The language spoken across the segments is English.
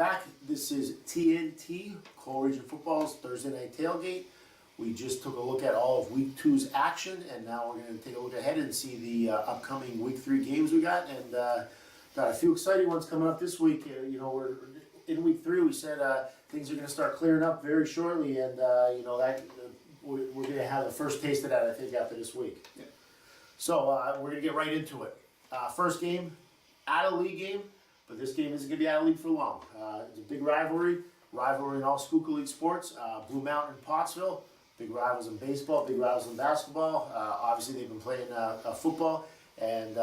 back. This is TNT, Coal Region Football's Thursday Night Tailgate. We just took a look at all of Week 2's action, and now we're going to take a look ahead and see the upcoming Week 3 games we got. And got a few exciting ones coming up this week. We're in Week 3. We said things are going to start clearing up very shortly, and we're going to have the first taste of that, I think, after this week. Yeah. So we're going to get right into it. First game, out of league game. But this game isn't going to be out of league for long. It's a big rivalry in all Schuylkill League sports. Blue Mountain and Pottsville, big rivals in baseball, big rivals in basketball. Obviously, they've been playing football, and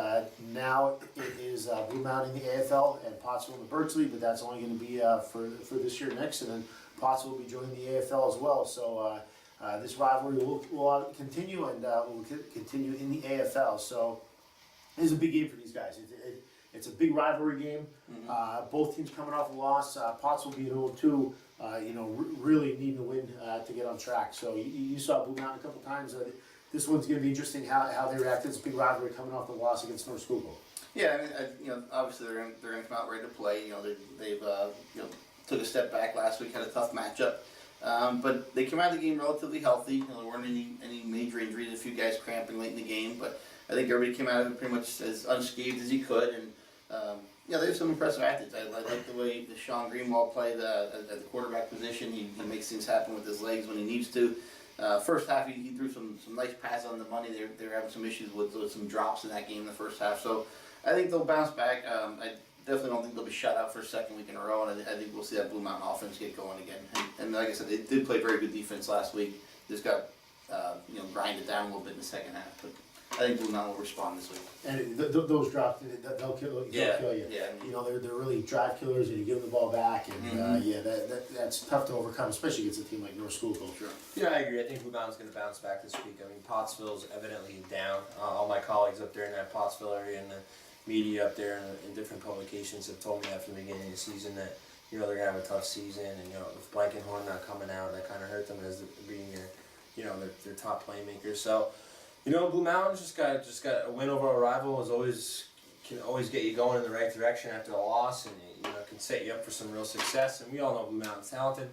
now it is Blue Mountain in the AFL and Pottsville in the Birch League, but that's only going to be for this year next, and then Pottsville will be joining the AFL as well. So this rivalry will continue, and will continue in the AFL. So it is a big game for these guys. It's a big rivalry game. Mm-hmm. Both teams coming off a loss. Pottsville being 0-2, really needing to win to get on track. So you saw Blue Mountain a couple times. This one's going to be interesting how they react. It's a big rivalry coming off the loss against North Schuylkill. Yeah, I mean, obviously they're going to come out ready to play. They've took a step back last week, had a tough matchup, but they came out of the game relatively healthy. There weren't any major injuries. A few guys cramping late in the game, but I think everybody came out of it pretty much as unscathed as he could. And they have some impressive athletes. I like the way Sean Greenwald played at the quarterback position. He makes things happen with his legs when he needs to. First half, he threw some nice passes on the money. They were having some issues with some drops in that game in the first half. So I think they'll bounce back. I definitely don't think they'll be shut out for a second week in a row. And I think we'll see that Blue Mountain offense get going again. And like I said, they did play very good defense last week. Just got grinded down a little bit in the second half. But I think Blue Mountain will respond this week. And those drops, they'll kill you. Yeah. They're really drive killers, and you give them the ball back, and that's tough to overcome, especially against a team like North Schuylkill. Sure. Yeah, I agree. I think Blue Mountain's going to bounce back this week. I mean, Pottsville's evidently down. All my colleagues up there in that Pottsville area and the media up there in different publications have told me after the beginning of the season that they're going to have a tough season, and with Blankenhorn not coming out, that kind of hurt them as being their top playmakers. So. Blue Mountain just got a win over a rival can always get you going in the right direction after a loss, and can set you up for some real success. And we all know Blue Mountain's talented.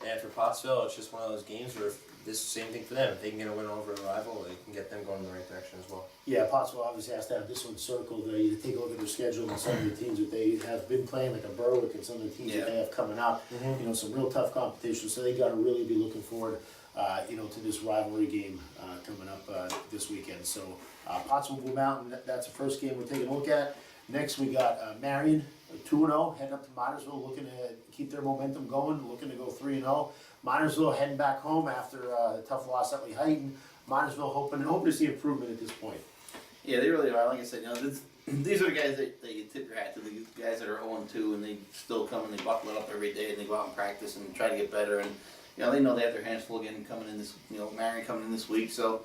And for Pottsville, it's just one of those games where this same thing for them. If they can get a win over a rival, they can get them going in the right direction as well. Yeah, Pottsville obviously has to have this one circled. You take a look at their schedule and some of the teams that they have been playing, like a Berwick, and some of the teams that they have coming out. Some real tough competition. So they got to really be looking forward, to this rivalry game coming up this weekend. So Pottsville Blue Mountain, that's the first game we're taking a look at. Next we got Marion, 2-0, heading up to Minersville, looking to keep their momentum going, looking to go 3-0. Minersville heading back home after a tough loss at Lehighton. Minersville hoping to see improvement at this point. Yeah, they really are. Like I said, these are the guys that you tip your hat to. The guys that are 0-2 and they still come and they buckle it up every day and they go out and practice and try to get better. And they know they have their hands full again coming in this. Marion coming in this week. So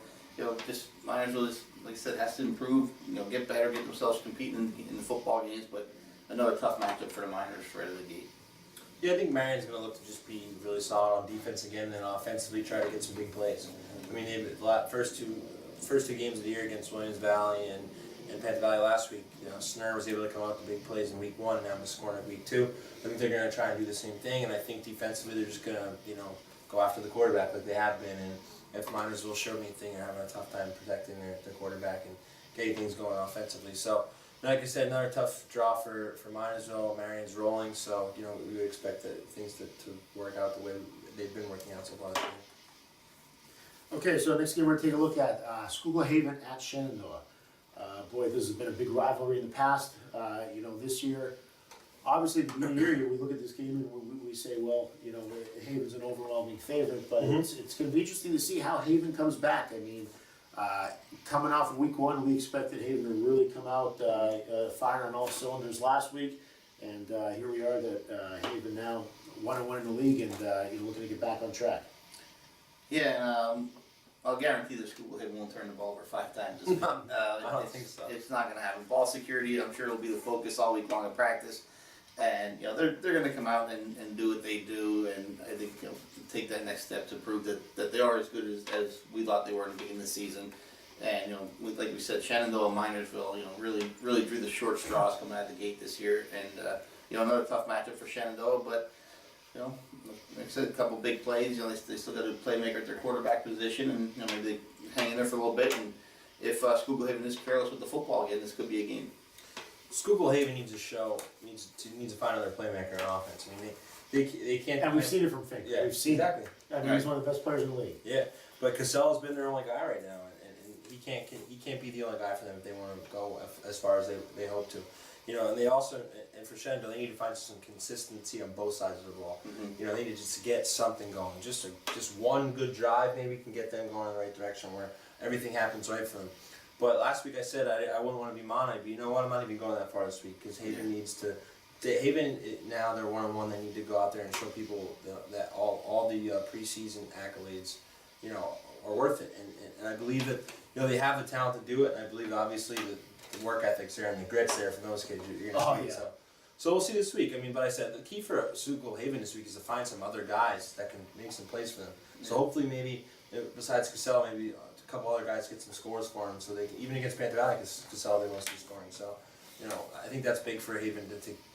just Minersville, like I said, has to improve. Get better, get themselves competing in the football games. But another tough matchup for the Miners right out of the gate. Yeah, I think Marion's going to look to just be really solid on defense again, and offensively try to get some big plays. I mean, first two games of the year against Williams Valley and Panther Valley last week, Snur was able to come up with big plays in week 1, and now they're scoring in week 2. I think they're going to try and do the same thing, and I think defensively they're just going to, go after the quarterback like they have been. And if Minersville showed anything, they're having a tough time protecting their quarterback and getting things going offensively. So, like I said, another tough draw for Minersville. Marion's rolling, so we would expect things to work out the way they've been working out so far this year. Okay, so next game we're going to take a look at Schuylkill Haven at Shenandoah. Boy, this has been a big rivalry in the past. This year, obviously, at the beginning of the year, we look at this game and we say, well, Haven's an overwhelming favorite, but it's going to be interesting to see how Haven comes back. I mean, coming off of week 1, we expected Haven to really come out firing on all cylinders last week, and here we are, that Haven now 1-1 in the league and looking to get back on track. Yeah, I'll guarantee the school won't turn the ball over 5 times this week. I don't think so. It's not going to happen. Ball security, I'm sure, will be the focus all week long in practice. And they're going to come out and do what they do, and I think take that next step to prove that they are as good as we thought they were in the beginning of the season. And like we said, Shenandoah and Minersville, really drew the short straws coming out of the gate this year, and another tough matchup for Shenandoah, but, like I said, a couple big plays, they still got a playmaker at their quarterback position, and, maybe they hang in there for a little bit, and if Schuylkill Haven is careless with the football again, this could be a game. Schuylkill Haven needs to find another playmaker on offense. I mean, they can't. And we've seen it from Fink. Yeah, We've seen exactly. it. I mean, he's one of the best players in the league. Yeah, but Casella's been their only guy right now, and he can't be the only guy for them if they want to go as far as they hope to. And they also, and for Shenandoah, they need to find some consistency on both sides of the ball. Mm-hmm. They need to just get something going. Just one good drive maybe can get them going in the right direction where everything happens right for them. But last week I said I wouldn't want to be Monty, but you know what? I'm not even going that far this week because Haven needs to. Now they're 1-1. They need to go out there and show people that all the preseason accolades, are worth it. And I believe that they have the talent to do it. And I believe obviously the work ethic's there and the grit's there for those kids. You're gonna see it. So we'll see this week. I mean, but I said the key for Schuylkill Haven this week is to find some other guys that can make some plays for them. So hopefully maybe besides Casella, maybe a couple other guys get some scores for them. So they can, even against Panther Valley, because Casella they must be scoring. So I think that's big for Haven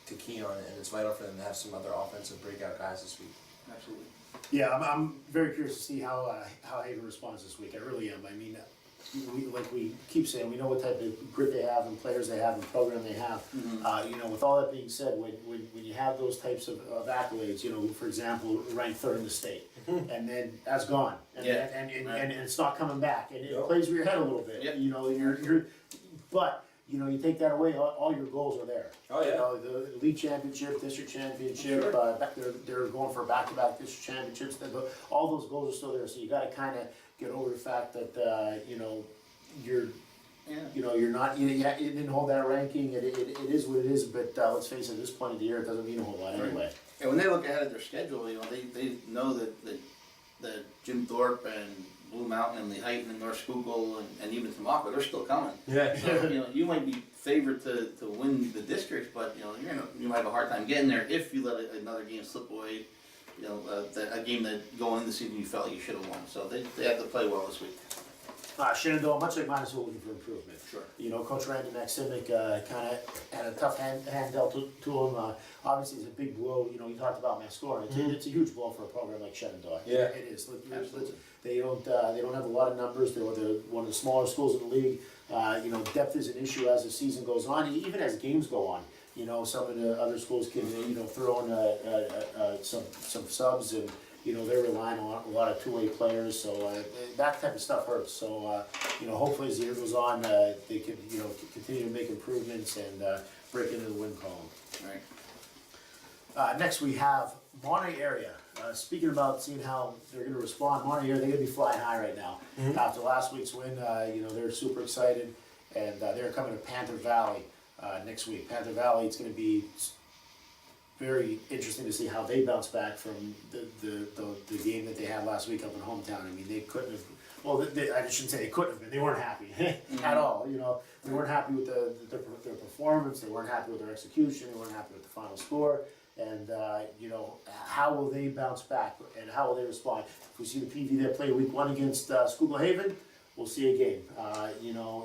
to key on it, and it's vital for them to have some other offensive breakout guys this week. Absolutely. Yeah, I'm very curious to see how Haven responds this week. I really am. I mean, we keep saying, we know what type of grit they have and players they have and program they have. Mm-hmm. With all that being said, when you have those types of accolades, for example, ranked third in the state, and then that's gone, and it's not coming back, and it plays with your head a little bit. Yep. But you take that away, all your goals are there. Oh yeah. The league championship, district championship, Sure. They're going for back-to-back district championships. All those goals are still there. So you got to kind of get over the fact that you're not. You didn't hold that ranking. It is what it is. But let's face it, at this point of the year, it doesn't mean a whole lot anyway. And when they look ahead at their schedule, they know that Jim Thorpe and Blue Mountain and Lehighton and North Schuylkill and even Tamaka, they're still coming. Yeah. So, you might be favored to win the districts, but you might have a hard time getting there if you let another game slip away. A game that going into the season you felt you should have won. So they have to play well this week. Shenandoah, much like mine, is looking for improvement. Sure. Coach Randy Maximic kind of had a tough hand dealt to him. Obviously, it's a big blow. You talked about mass scoring. It's a huge blow for a program like Shenandoah. Yeah. It is. Absolutely. They don't have a lot of numbers. They're one of the smaller schools in the league. Depth is an issue as the season goes on, even as games go on. Some of the other schools can throw in some subs, and they're relying on a lot of two-way players. So that type of stuff hurts. So hopefully as the year goes on, they can continue to make improvements and break into the win column. Right. Next we have Monterey area. Speaking about seeing how they're going to respond, Monterey area, they're going to be flying high right now. After last week's win, they're super excited, and they're coming to Panther Valley next week. Panther Valley, it's going to be very interesting to see how they bounce back from the game that they had last week up in hometown. I mean, they couldn't have. Well, I shouldn't say they couldn't have been. They weren't happy at all. They weren't happy with their performance. They weren't happy with their execution. They weren't happy with the final score. And how will they bounce back? And how will they respond? If we see the PV that played week 1 against Schuylkill Haven, we'll see a game.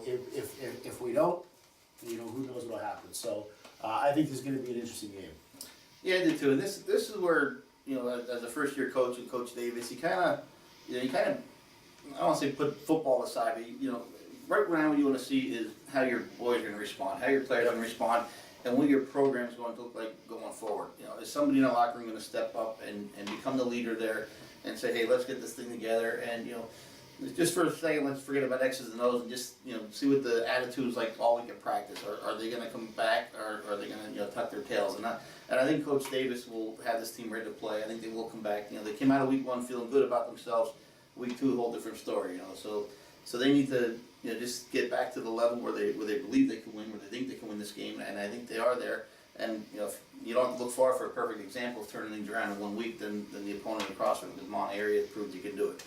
If we don't, who knows what'll happen. So I think this is going to be an interesting game. Yeah, I did too. And this is where as a first year coach and Coach Davis, he kind of I don't want to say put football aside, but right now what you want to see is how your boys are going to respond, how your players are going to respond, and what your program is going to look like going forward. Is somebody in the locker room going to step up and become the leader there and say, hey, let's get this thing together, and just for a second, let's forget about X's and O's and just see what the attitude is like all week at practice. Are they going to come back, or are they going to tuck their tails? And I think Coach Davis will have this team ready to play. I think they will come back. They came out of week 1 feeling good about themselves. Week 2, a whole different story. So they need to just get back to the level where they believe they can win, where they think they can win this game, and I think they are there. And if you don't have to look far for a perfect example of turning things around in 1 week, then the opponent across from the Mont area proved you can do it.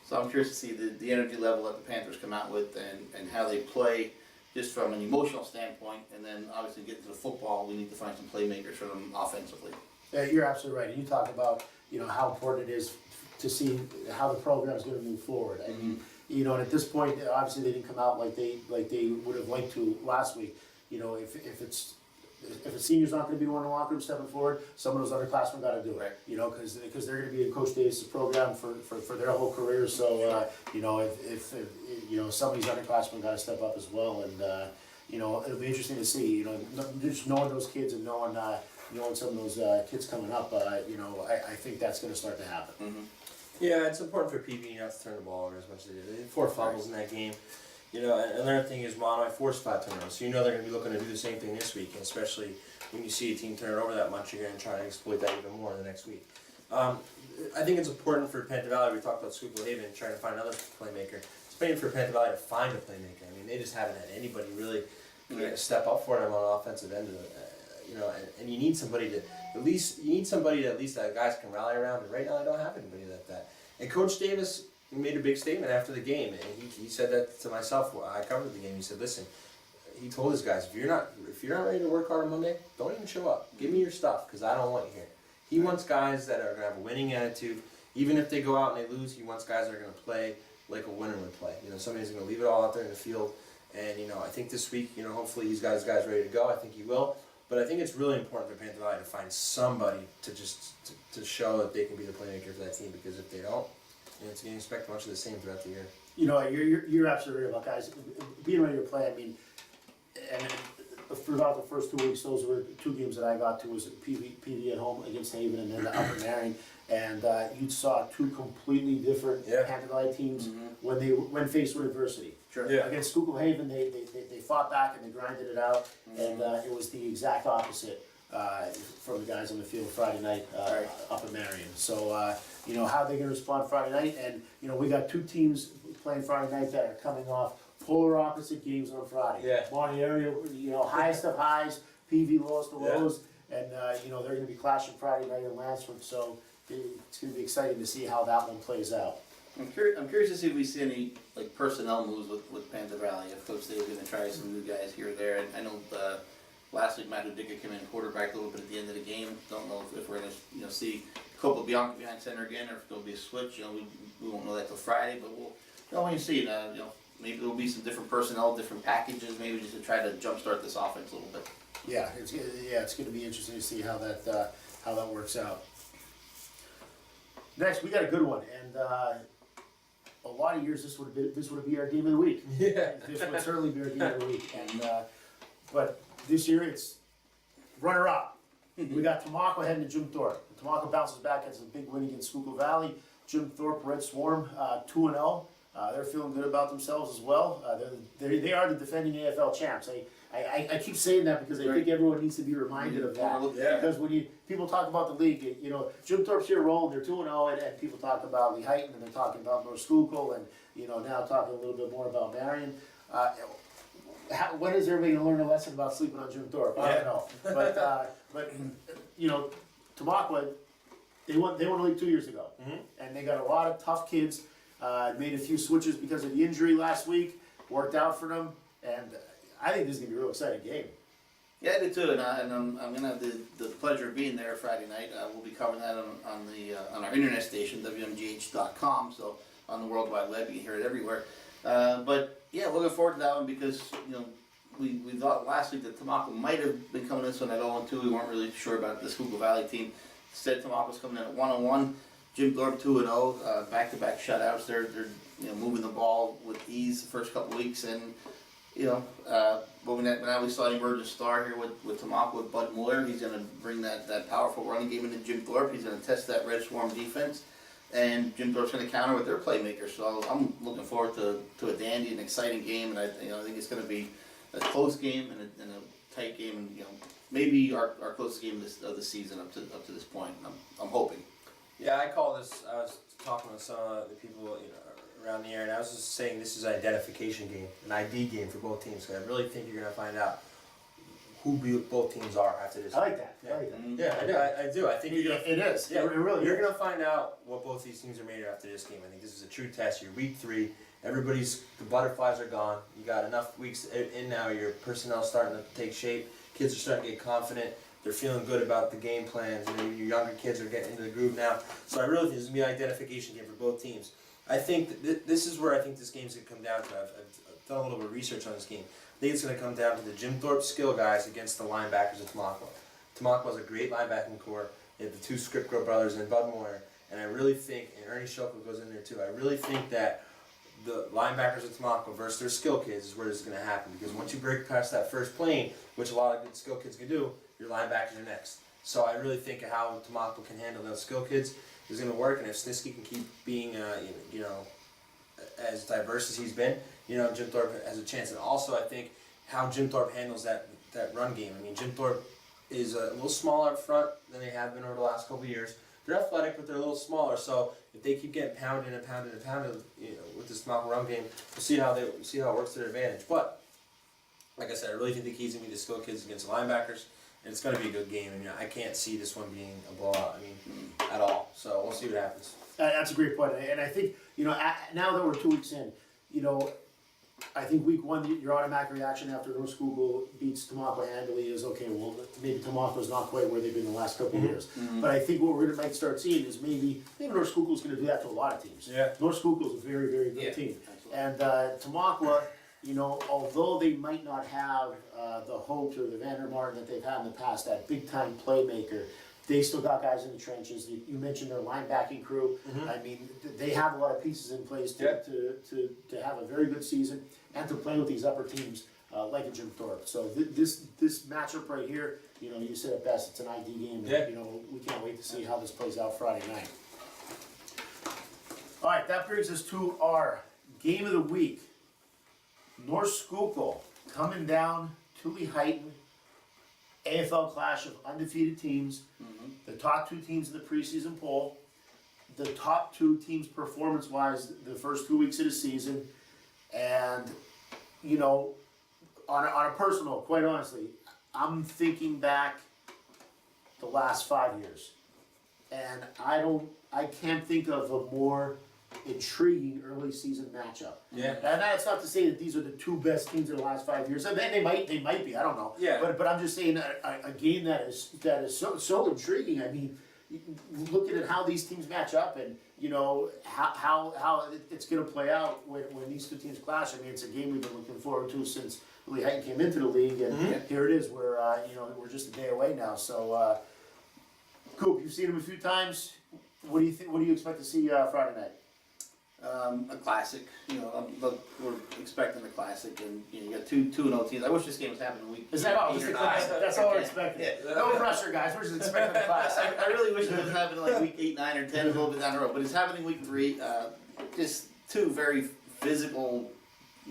So I'm curious to see the energy level that the Panthers come out with and how they play just from an emotional standpoint, and then obviously get to the football, we need to find some playmakers for them offensively. You're absolutely right. And you talk about how important it is to see how the program is going to move forward. I mean, and at this point, obviously they didn't come out like they would have liked to last week. If if a senior's not going to be one in the locker room stepping forward, some of those underclassmen got to do it. Right. You know, because they're going to be in Coach Davis' program for their whole career. So you know, if you know, some of these underclassmen got to step up as well, and you know, it'll be interesting to see. You know, just knowing those kids and knowing some of those kids coming up. You know, I think that's going to start to happen. Mm-hmm. Yeah, it's important for PV not to turn the ball over as much as they did. They had 4 fumbles in that game. You know, and another thing is Monterey forced 5 turnovers, so you know they're going to be looking to do the same thing this week, and especially when you see a team turn it over that much, you're going to try to exploit that even more the next week. I think it's important for Panther Valley. We talked about Schuylkill Haven trying to find another playmaker. It's important for Panther Valley to find a playmaker. I mean, they just haven't had anybody really step up for them on the offensive end of it. You know, and you need somebody to at least that guys can rally around. And right now, I don't have anybody like that. And Coach Davis made a big statement after the game, and he said that to myself. I covered the game. He said, "Listen," he told his guys, if you're not ready to work hard on Monday, don't even show up. Give me your stuff because I don't want you here." He wants guys that are going to have a winning attitude. Even if they go out and they lose, he wants guys that are going to play like a winner would play. You know, somebody's going to leave it all out there in the field. And you know, I think this week, you know, hopefully he's got his guys ready to go. I think he will. But I think it's really important for Panther Valley to find somebody to show that they can be the playmaker for that team, because if they don't, you know, it's going to expect much of the same throughout the year. You know, you're absolutely right about guys being ready to play. I mean, and throughout the first 2 weeks, those were 2 games that I got to. Was PV at home against Haven, and then the Upper Marion. And you saw 2 completely different Panther Valley teams when faced with adversity. Sure. Yeah. Against Schuylkill Haven, they fought back and they grinded it out, and it was the exact opposite from the guys on the field Friday night up in Marion. So you know, how are they going to respond Friday night? And you know, we got 2 teams playing Friday night that are coming off polar opposite games on Friday. Yeah. Monty area, you know, highest of highs, PV lowest of lows, and you know, they're going to be clashing Friday night in Lansford. So it's going to be exciting to see how that one plays out. I'm curious to see if we see any like personnel moves with Panther Valley. If Coach Dave's going to try some new guys here or there. And I know last week Matt Udicka came in quarterback a little bit at the end of the game. Don't know if we're going to see Copa Bianca behind center again, or if there'll be a switch. You know, we won't know that till Friday, but we'll wait and see. You know, maybe there'll be some different personnel, different packages, maybe just to try to jumpstart this offense a little bit. Yeah, it's going to be interesting to see how that works out. Next, we got a good one, and a lot of years this would be our game of the week. Yeah. This would certainly be our game of the week, and but this year it's runner up. We got Tamako heading to Jim Thorpe. Tamako bounces back as a big win against Schuylkill Valley. Jim Thorpe Red Swarm 2-0. They're feeling good about themselves as well. They are the defending AFL champs. I keep saying that because I think everyone needs to be reminded of that. Yeah. Because when people talk about the league, you know, Jim Thorpe's here rolling, they're 2-0, and people talk about Lehighton, and they're talking about North Schuylkill, and you know, now talking a little bit more about Marion. When is everybody going to learn a lesson about sleeping on Jim Thorpe? I don't know. But you know, Tamaqua, they won the league 2 years ago, and they got a lot of tough kids. Made a few switches because of the injury last week. Worked out for them, and I think this is gonna be a real exciting game. Yeah, I do too, and I'm gonna have the pleasure of being there Friday night. We'll be covering that on our internet station, WMGH.com. So on the World Wide Web, you can hear it everywhere. But yeah, looking forward to that one because you know we thought last week that Tamako might have been coming this one at 0-2. We weren't really sure about the Schuylkill Valley team. Instead, Tamako's coming in at 1-1. Jim Thorpe 2-0, back-to-back shutouts. They're you know, moving the ball with ease the first couple weeks, and you know, but now we saw an emergent star here with Tamako, with Bud Mueller. He's going to bring that powerful running game into Jim Thorpe. He's going to test that Red Swarm defense, and Jim Thorpe's going to counter with their playmakers. So I'm looking forward to a dandy and exciting game, and I think it's going to be a close game and a tight game, and you know, maybe our closest game of the season up to this point. I'm hoping. Yeah, I was talking with some of the people, you know, around the area, and I was just saying this is an identification game, an ID game for both teams. Because I really think you're going to find out who both teams are after this. I like that. Yeah. I like that. Yeah, I do. I think you're going to. It is. Yeah, It really you're is. going to find out what both these teams are made of after this game. I think this is a true test. You're week 3. The butterflies are gone. You got enough weeks in now. Your personnel's starting to take shape. Kids are starting to get confident. They're feeling good about the game plans. You know, your younger kids are getting into the groove now. So I really think this is going to be an identification game for both teams. I think this is where I think this game's going to come down to. I've done a little bit of research on this game. I think it's going to come down to the Jim Thorpe skill guys against the linebackers of Tamaqua. Tamaqua has a great linebacking core. They have the two Scripco brothers and Bud Moyer. And I really think, and Ernie Schuylkill goes in there too, I really think that the linebackers of Tamaqua versus their skill kids is where it's going to happen. Because once you break past that first plane, which a lot of good skill kids can do, your linebackers are next. So I really think how Tamaqua can handle those skill kids is going to work. And if Snisky can keep being, as diverse as he's been, Jim Thorpe has a chance. And also I think how Jim Thorpe handles that run game. I mean, Jim Thorpe is a little smaller up front than they have been over the last couple of years. They're athletic, but they're a little smaller. So if they keep getting pounded and pounded and pounded, with this Tamaqua run game, we'll see how it works to their advantage. But like I said, I really think the key's gonna be the skill kids against the linebackers, and it's gonna be a good game. I mean, I can't see this one being a blowout. I mean, at all. So we'll see what happens. That's a great point, and I think now that we're 2 weeks in, I think week one your automatic reaction after North Schuylkill beats Tamaqua handily is okay. Well, maybe Tamaqua's not quite where they've been the last couple of years, but I think what we're gonna might start seeing is maybe North Schuylkill's gonna do that to a lot of teams. Yeah. North Schuylkill's a very very good team, and Tamaqua, although they might not have the Hopes or the Vandermartin that they've had in the past, that big time playmaker. They still got guys in the trenches. You mentioned their linebacking crew. I mean, they have a lot of pieces in place to have a very good season and to play with these upper teams like a Jim Thorpe. So this matchup right here, you said it best. It's an ID game. And, we can't wait to see how this plays out Friday night. All right, that brings us to our game of the week. North Schuylkill coming down to Lehighton. AFL clash of undefeated teams, the top two teams in the preseason poll, the top two teams performance-wise the first 2 weeks of the season, and on a personal, quite honestly, I'm thinking back the last 5 years, and I can't think of a more intriguing early season matchup. Yeah. And that's not to say that these are the two best teams in the last 5 years. And they might be. I don't know. Yeah. But I'm just saying a game that is so intriguing. I mean, looking at how these teams match up and how it's going to play out when these two teams clash. I mean, it's a game we've been looking forward to since Lehighton came into the league, and here it is. We're we're just a day away now. So, Coop, you've seen them a few times. What do you think? What do you expect to see Friday night? A classic, we're expecting a classic, and you got two 2-0 teams. I wish this game was happening week. Is that all? 8 Just or a 9. classic. That's all we're Okay. expecting. Yeah. No pressure, guys. We're just expecting a classic. I really wish it was happening like week 8, 9, or 10, a little bit down the road, but it's happening week 3. Just two very physical,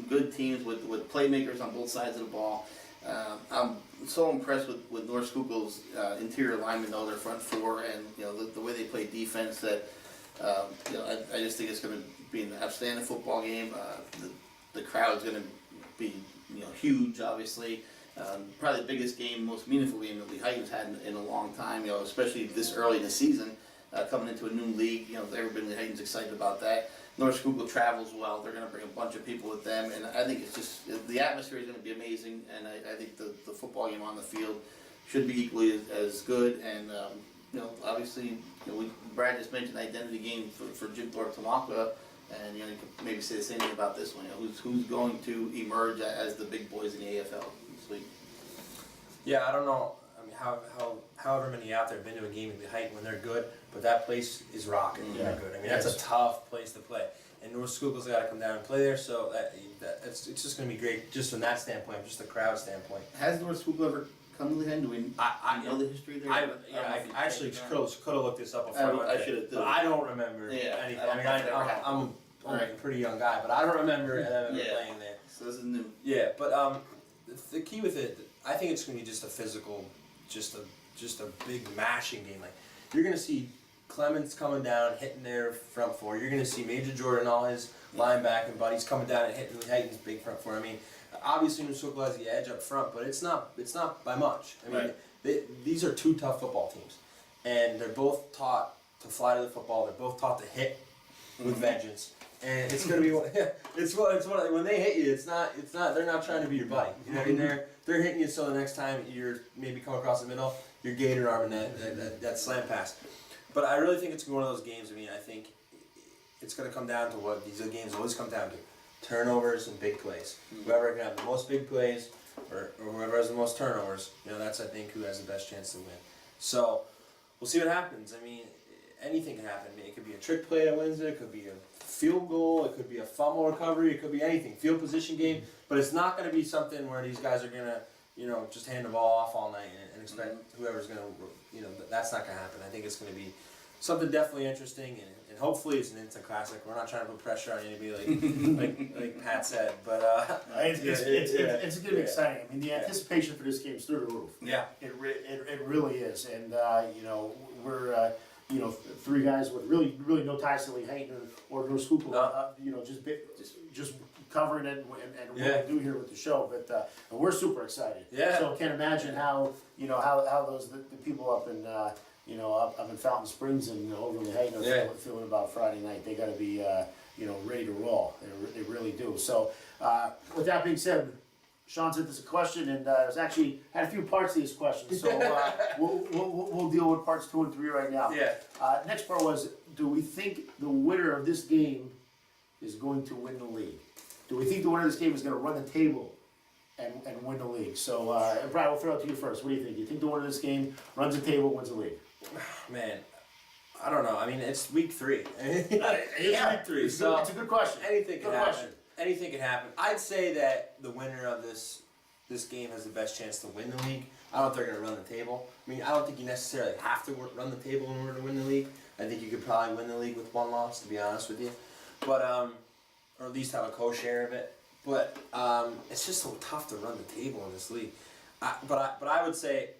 good teams with playmakers on both sides of the ball. I'm so impressed with North Schuylkill's interior linemen, though, their front four, and the way they play defense. That I just think it's going to be an outstanding football game. The crowd's going to be huge, obviously. Probably the biggest game, most meaningful game that Lehighton's had in a long time. Especially this early in the season, coming into a new league. Everybody in Lehighton's excited about that. North Schuylkill travels well. They're going to bring a bunch of people with them, and I think it's just the atmosphere is going to be amazing. And I think the football game on the field should be equally as good. And obviously, Brad just mentioned identity game for Jim Thorpe Tamaqua, and you could maybe say the same thing about this one. Who's going to emerge as the big boys in the AFL this week? Yeah, I don't know. I mean, however many out there have been to a game in Lehighton when they're good, but that place is rocking when they're good. I mean, that's a tough place to play, and North Schuylkill's got to come down and play there. So it's just going to be great, just from that standpoint, just the crowd standpoint. Has North Schuylkill ever come to Lehighton? Do we know the history there? I actually could have looked this up before I went I there, should have. but I don't remember anything. I'm a pretty young guy, but I don't remember ever playing there. So this is new. Yeah, but the key with it, I think it's going to be just a physical, just a big mashing game. Like you're going to see Clements coming down, hitting their front four. You're going to see Major Jordan, all his linebacking buddies coming down and hitting Lehighton's big front four. I mean, obviously New Schuylkill has the edge up front, but it's not by much. I mean, these are two tough football teams, and they're both taught to fly to the football. They're both taught to hit with vengeance. And it's gonna be when they hit you, it's not they're not trying to be your buddy. You know what I mean? They're hitting you so the next time you're maybe come across the middle, you're gator arming that slam pass. But I really think it's one of those games. I mean, I think it's going to come down to what these games always come down to: turnovers and big plays. Whoever can have the most big plays, or whoever has the most turnovers, that's I think who has the best chance to win. So we'll see what happens. I mean, anything can happen. I mean, it could be a trick play that wins it. It could be a field goal. It could be a fumble recovery. It could be anything. Field position game. But it's not going to be something where these guys are going to, just hand the ball off all night and expect whoever's going to, that's not going to happen. I think it's going to be something definitely interesting, and hopefully it's an instant classic. We're not trying to put pressure on anybody like Pat said, but it's going to be exciting. I mean, the anticipation for this game is through the roof. Yeah, it really is, and we're three guys with really no ties to Lehighton or North Schuylkill. Just covering it and what we do here with the show, but and we're super excited. Yeah. So I can't imagine how those the people up in up in Fountain Springs and over in Lehighton are feeling about Friday night. They got to be ready to roll. They really do. So with that being said, Sean sent us a question, and there's actually had a few parts to this question. So we'll deal with parts 2 and 3 right now. Yeah. Next part was, do we think the winner of this game is going to win the league? Do we think the winner of this game is going to run the table and win the league? So, Brad, we'll throw it to you first. What do you think? Do you think the winner of this game runs the table, wins the league? Man, I don't know. I mean, it's week 3. It's week 3, so it's a good question. Anything can happen. Anything can happen. I'd say that the winner of this game has the best chance to win the league. I don't think they're going to run the table. I mean, I don't think you necessarily have to run the table in order to win the league. I think you could probably win the league with 1 loss, to be honest with you. But or at least have a co-share of it. But it's just so tough to run the table in this league. But I would say,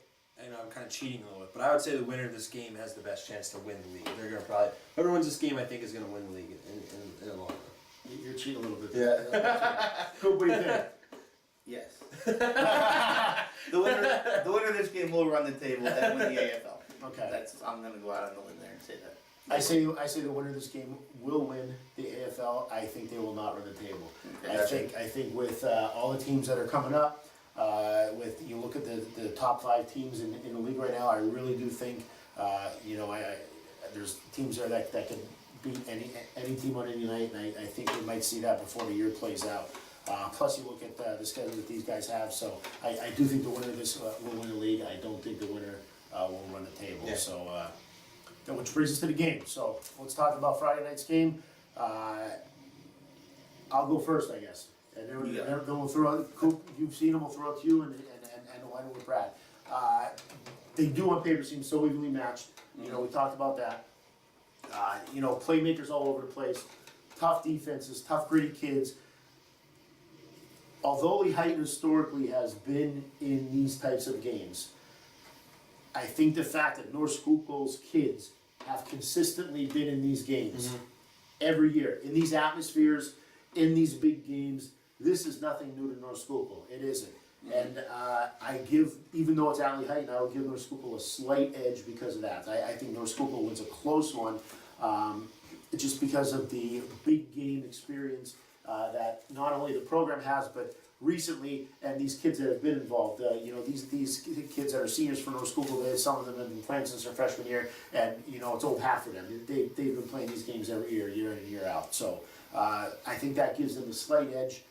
I'm kind of cheating a little bit, but I would say the winner of this game has the best chance to win the league. They're going to probably, whoever wins this game, I think, is going to win the league in the long run. You're cheating a little bit. Yeah. Cool, what do you think? Yes. The winner of this game will run the table and win the AFL. Okay. I'm going to go out on the limb there and say that. I say the winner of this game will win the AFL. I think they will not run the table. Okay. I think with all the teams that are coming up, with you look at the top 5 teams in the league right now, I really do think there's teams there that can beat any team on any night, and I think we might see that before the year plays out. Plus, you look at the schedule that these guys have, so I do think the winner of this will win the league. I don't think the winner will run the table. Yeah. So, which brings us to the game. So let's talk about Friday night's game. I'll go first, I guess. And then we'll throw it. Coop, you've seen them. We'll throw it to you, and we'll end with Brad. They do on paper seem so evenly matched. We talked about that. Playmakers all over the place. Tough defenses, tough gritty kids. Although Lehighton historically has been in these types of games, I think the fact that North Schuylkill's kids have consistently been in these games every year, in these atmospheres, in these big games, this is nothing new to North Schuylkill. It isn't. And I give, even though it's at Lehighton, I will give North Schuylkill a slight edge because of that. I think North Schuylkill wins a close one, just because of the big game experience that not only the program has, but recently, and these kids that have been involved, these kids that are seniors for North Schuylkill, some of them have been playing since their freshman year, and it's old hat for them. They've been playing these games every year, year in and year out. So I think that gives them a slight edge.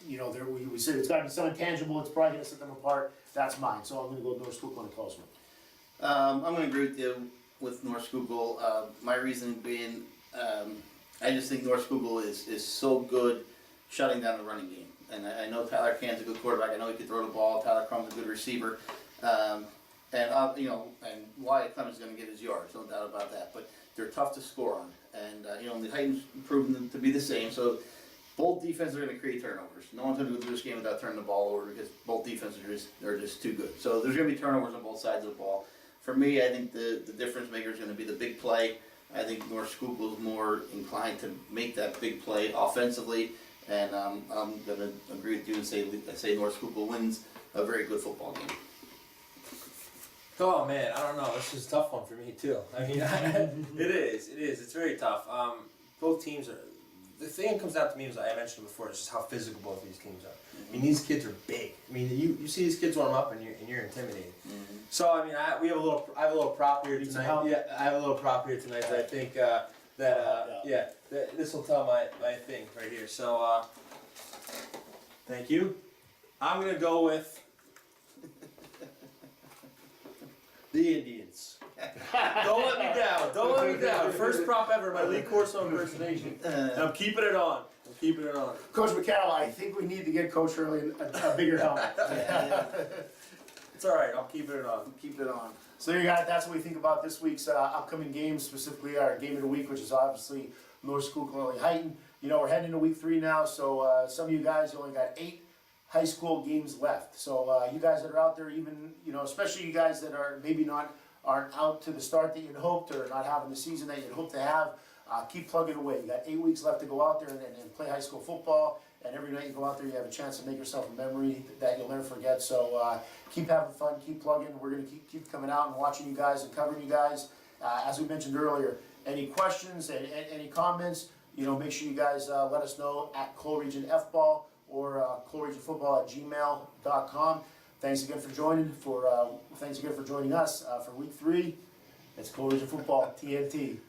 We said it's got to be so intangible, it's probably going to set them apart. That's mine. So I'm going to go North Schuylkill in a close one. I'm going to agree with you with North Schuylkill. My reasoning being, I just think North Schuylkill is so good shutting down the running game. And I know Tyler Cahn's a good quarterback. I know he can throw the ball. Tyler Crumb's a good receiver. And Wyatt Clemens is going to get his yards, no doubt about that. But they're tough to score on. And, Lehighton's proven them to be the same. So both defenses are going to create turnovers. No one's going to go through this game without turning the ball over because both defenses are just too good. So there's going to be turnovers on both sides of the ball. For me, I think the difference maker is going to be the big play. I think North Schuylkill is more inclined to make that big play offensively. And I'm going to agree with you and say North Schuylkill wins a very good football game. Oh man, I don't know. This is a tough one for me too. I mean, it is. It's very tough. Both teams are. The thing that comes out to me, as I mentioned before, is just how physical both these teams are. I mean, these kids are big. I mean, you see these kids warm up and you're intimidated. So I mean, I have a little prop here tonight. Yeah, I have a little prop here tonight that I think This will tell my thing right here. So, thank you. I'm gonna go with the Indians. Don't let me down. Don't let me down. First prop ever, my Lee Corso impersonation. And I'm keeping it on. I'm keeping it on. Coach McCannell, I think we need to get Coach Hurley a bigger helmet. It's all right. I'm keeping it on. Keep it on. So there you got it. That's what we think about this week's upcoming games, specifically our game of the week, which is obviously North Schuylkill and Lehighton. You know, we're heading into week 3 now, so some of you guys only got 8 high school games left. So you guys that are out there, even, you know, especially you guys that are maybe aren't out to the start that you'd hoped, or not having the season that you'd hoped to have, keep plugging away. You got 8 weeks left to go out there and play high school football. And every night you go out there, you have a chance to make yourself a memory that you'll never forget. So keep having fun, keep plugging. We're going to keep coming out and watching you guys and covering you guys. As we mentioned earlier, any questions and any comments, you know, make sure you guys let us know at CoalRegionFball or CoalRegionFootball@gmail.com. Thanks again for joining us for week 3. It's Coal Region Football TNT.